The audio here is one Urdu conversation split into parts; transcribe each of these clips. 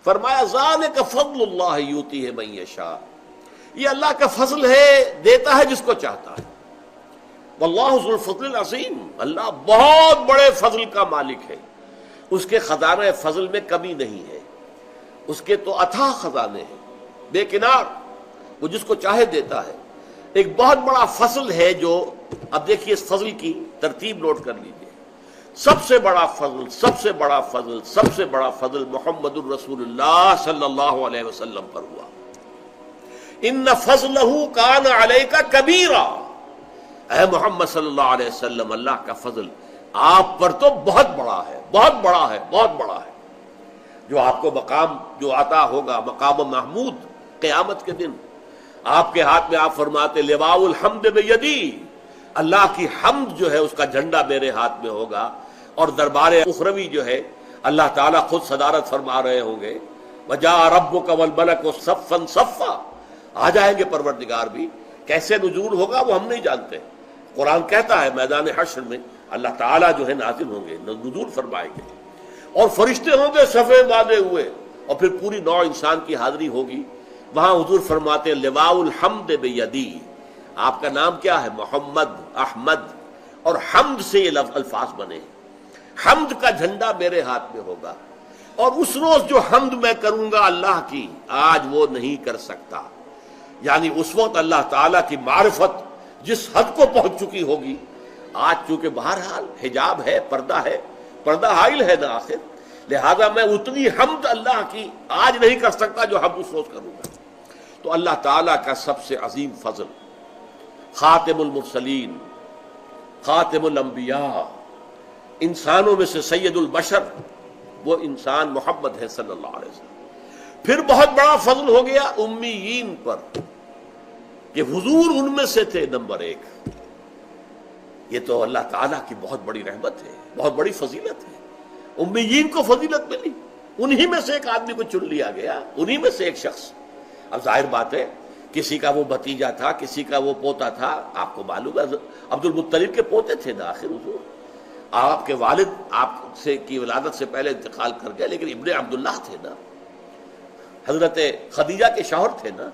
فرمایا ذالک فضل اللہ یؤتیہ من یشاء، یہ اللہ کا فضل ہے، دیتا ہے جس کو چاہتا ہے۔ واللہ ذو الفضل العظیم، اللہ بہت بڑے فضل کا مالک ہے، اس کے خزانہ فضل میں کمی نہیں ہے، اس کے تو اتھاہ خزانے ہیں بے کنار، وہ جس کو چاہے دیتا ہے۔ ایک بہت بڑا فضل ہے جو، اب دیکھیے اس فضل کی ترتیب نوٹ کر لیجیے۔ سب سے بڑا فضل، سب سے بڑا فضل، سب سے بڑا فضل محمد الرسول اللہ صلی اللہ علیہ وسلم پر ہوا۔ ان فضلہ کان علیک کبیرا، اے محمد صلی اللہ علیہ وسلم، اللہ کا فضل آپ پر تو بہت بڑا ہے، بہت بڑا ہے، بہت بڑا ہے۔ جو آپ کو مقام جو عطا ہوگا، مقام محمود قیامت کے دن، آپ کے ہاتھ میں آپ فرماتے لواء الحمد بیدی، اللہ کی حمد جو ہے اس کا جھنڈا میرے ہاتھ میں ہوگا، اور دربار اخروی جو ہے اللہ تعالیٰ خود صدارت فرما رہے ہوں گے، وجاء ربک والملک صفا صفا، آ جائیں گے پروردگار بھی، کیسے نزول ہوگا وہ ہم نہیں جانتے۔ قرآن کہتا ہے میدان حشر میں اللہ تعالیٰ جو ہے نازل ہوں گے، نزول فرمائیں گے، اور فرشتے ہوں گے صفے باندھے ہوئے، اور پھر پوری نوع انسان کی حاضری ہوگی۔ وہاں حضور فرماتے ہیں لواء الحمد بیدی، آپ کا نام کیا ہے؟ محمد، احمد، اور حمد سے یہ الفاظ بنے، حمد کا جھنڈا میرے ہاتھ میں ہوگا، اور اس روز جو حمد میں کروں گا اللہ کی، آج وہ نہیں کر سکتا۔ یعنی اس وقت اللہ تعالیٰ کی معرفت جس حد کو پہنچ چکی ہوگی، آج چونکہ بہرحال حجاب ہے، پردہ حائل ہے نا آخر، لہذا میں اتنی حمد اللہ کی آج نہیں کر سکتا جو حمد اس روز کروں گا۔ تو اللہ تعالیٰ کا سب سے عظیم فضل، خاتم المرسلین، خاتم الانبیاء، انسانوں میں سے سید البشر، وہ انسان محمد ہے صلی اللہ علیہ وسلم۔ پھر بہت بڑا فضل ہو گیا امیین پر، کہ حضور ان میں سے تھے نمبر ایک۔ یہ تو اللہ تعالیٰ کی بہت بڑی رحمت ہے، بہت بڑی فضیلت ہے، امیین کو فضیلت ملی، انہی میں سے ایک آدمی کو چن لیا گیا، انہی میں سے ایک شخص۔ اب ظاہر بات ہے کسی کا وہ بھتیجا تھا، کسی کا وہ پوتا تھا، آپ کو معلوم ہے عبد المطلب کے پوتے تھے نا آخر حضور، آپ کے والد آپ سے کی ولادت سے پہلے انتقال کر گئے، لیکن ابن عبداللہ تھے نا، حضرت خدیجہ کے شوہر تھے نا،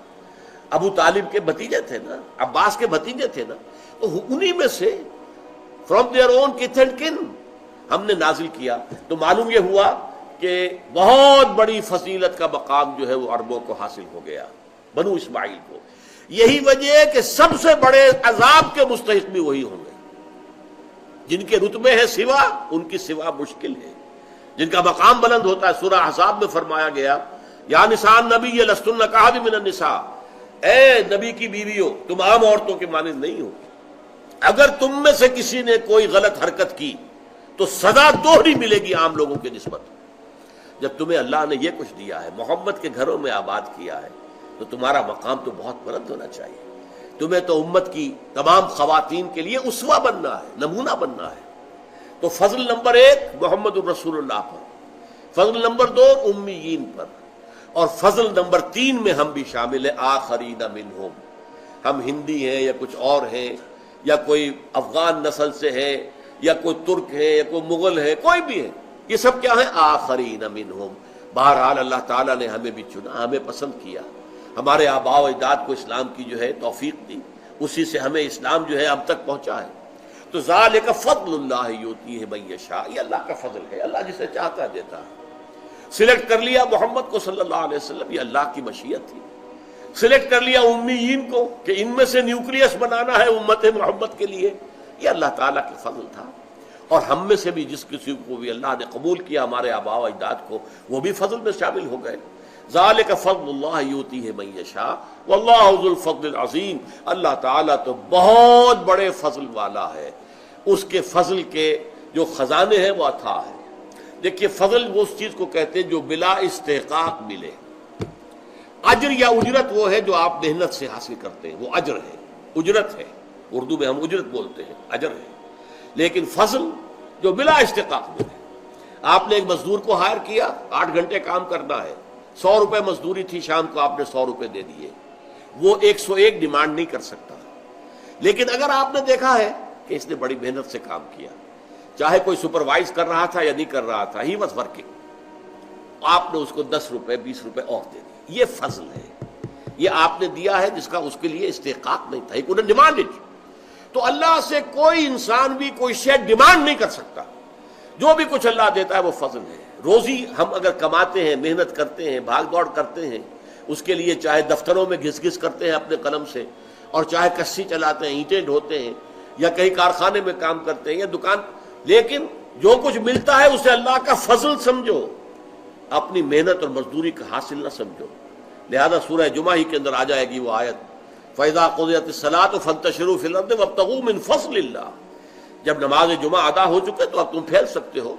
ابو طالب کے بھتیجے تھے نا، عباس کے بھتیجے تھے نا، تو انہی میں سے فرام دیئر اون کتھ اینڈ کن ہم نے نازل کیا۔ تو معلوم یہ ہوا کہ بہت بڑی فضیلت کا مقام جو ہے وہ عربوں کو حاصل ہو گیا، بنو اسماعیل کو۔ یہی وجہ ہے کہ سب سے بڑے عذاب کے مستحق بھی وہی ہوں گے، جن کے رتبے ہیں سوا، ان کی سوا مشکل ہے، جن کا مقام بلند ہوتا ہے۔ سورہ احزاب میں فرمایا گیا یا نساء النبی لستن کاحد من النساء، اے نبی کی بیویوں تم عام عورتوں کے مانند نہیں ہو، اگر تم میں سے کسی نے کوئی غلط حرکت کی تو سزا دوہری ملے گی عام لوگوں کے نسبت۔ جب تمہیں اللہ نے یہ کچھ دیا ہے، محمد کے گھروں میں آباد کیا ہے، تو تمہارا مقام تو بہت بلند ہونا چاہیے۔ تمہیں تو امت کی تمام خواتین کے لیے اسوہ بننا ہے، نمونہ بننا ہے۔ تو فضل نمبر ایک محمد الرسول اللہ پر، فضل نمبر دو امیین پر، اور فضل نمبر تین میں ہم بھی شامل ہیں، آخرین منہم، ہم ہندی ہیں یا کچھ اور ہیں، یا کوئی افغان نسل سے ہے، یا کوئی ترک ہے، یا کوئی مغل ہے، کوئی بھی ہے، یہ سب کیا ہے؟ آخرین منہم۔ بہرحال اللہ تعالیٰ نے ہمیں بھی چنا، ہمیں پسند کیا، ہمارے آباء و اجداد کو اسلام کی جو ہے توفیق دی، اسی سے ہمیں اسلام جو ہے اب تک پہنچا ہے۔ تو ذالک فضل اللہ یؤتیہ من یشاء، یہ اللہ کا فضل ہے، اللہ جسے چاہتا ہے دیتا ہے۔ سلیکٹ کر لیا محمد کو صلی اللہ علیہ وسلم، یہ اللہ کی مشیت تھی۔ سلیکٹ کر لیا امیین کو کہ ان میں سے نیوکلیس بنانا ہے امت محمد کے لیے، یہ اللہ تعالیٰ کا فضل تھا۔ اور ہم میں سے بھی جس کسی کو بھی اللہ نے قبول کیا، ہمارے آباء و اجداد کو، وہ بھی فضل میں شامل ہو گئے۔ ذالک فضل اللہ یؤتیہ من یشاء واللہ ذو الفضل العظیم، اللہ تعالیٰ تو بہت بڑے فضل والا ہے، اس کے فضل کے جو خزانے ہیں وہ اتھاہ ہے۔ دیکھیے فضل وہ اس چیز کو کہتے ہیں جو بلا استحقاق ملے، اجر یا اجرت وہ ہے جو آپ محنت سے حاصل کرتے ہیں، وہ اجر ہے، اجرت ہے، اردو میں ہم اجرت بولتے ہیں، اجر ہے۔ لیکن فضل جو بلا استحقاق ملے، آپ نے ایک مزدور کو ہائر کیا، 8 گھنٹے کام کرنا ہے، 100 روپے مزدوری تھی، شام کو آپ نے 100 روپے دے دیے، وہ 101 ڈیمانڈ نہیں کر سکتا۔ لیکن اگر آپ نے دیکھا ہے کہ اس نے بڑی محنت سے کام کیا، چاہے کوئی سپروائز کر رہا تھا یا نہیں کر رہا تھا، ہی واز ورکنگ، آپ نے اس کو 10 روپے 20 روپے اور دے دیے. یہ فضل ہے, یہ آپ نے دیا ہے جس کا اس کے لیے استحقاق نہیں تھا. ہی کوئی ڈیمانڈ. تو اللہ سے کوئی انسان بھی کوئی شے ڈیمانڈ نہیں کر سکتا. جو بھی کچھ اللہ دیتا ہے وہ فضل ہے. روزی ہم اگر کماتے ہیں, محنت کرتے ہیں, بھاگ دوڑ کرتے ہیں, اس کے لیے چاہے دفتروں میں گھس گھس کرتے ہیں اپنے قلم سے, اور چاہے کسی چلاتے ہیں, اینٹیں ڈھوتے ہیں, یا کہیں کارخانے میں کام کرتے ہیں یا دکان, لیکن جو کچھ ملتا ہے اسے اللہ کا فضل سمجھو, اپنی محنت اور مزدوری کا حاصل نہ سمجھو. لہذا سورہ جمعہ ہی کے اندر آ جائے گی وہ آیت, فَإِذَا قُضِيَتِ الصَّلَاةُ فَانتَشِرُوا فِي الْأَرْضِ وَابْتَغُوا مِنْ فَضْلِ اللَّهِ. جب نماز جمعہ ادا ہو چکے تو اب تم پھیل سکتے ہو,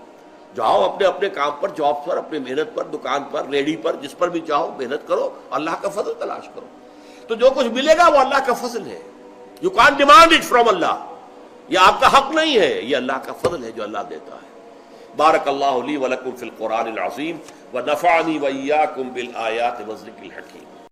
جاؤ اپنے اپنے کام پر, جاب پر, اپنی محنت پر, دکان پر, ریڑھی پر, جس پر بھی چاہو محنت کرو, اللہ کا فضل تلاش کرو. تو جو کچھ ملے گا وہ اللہ کا فضل ہے. You can't demand it from Allah, یہ آپ کا حق نہیں ہے, یہ اللہ کا فضل ہے جو اللہ دیتا ہے. بارک اللہ لی ولکم فی القرآن العظیم ونفعنی وإیاکم بالآیات والذکر الحکیم.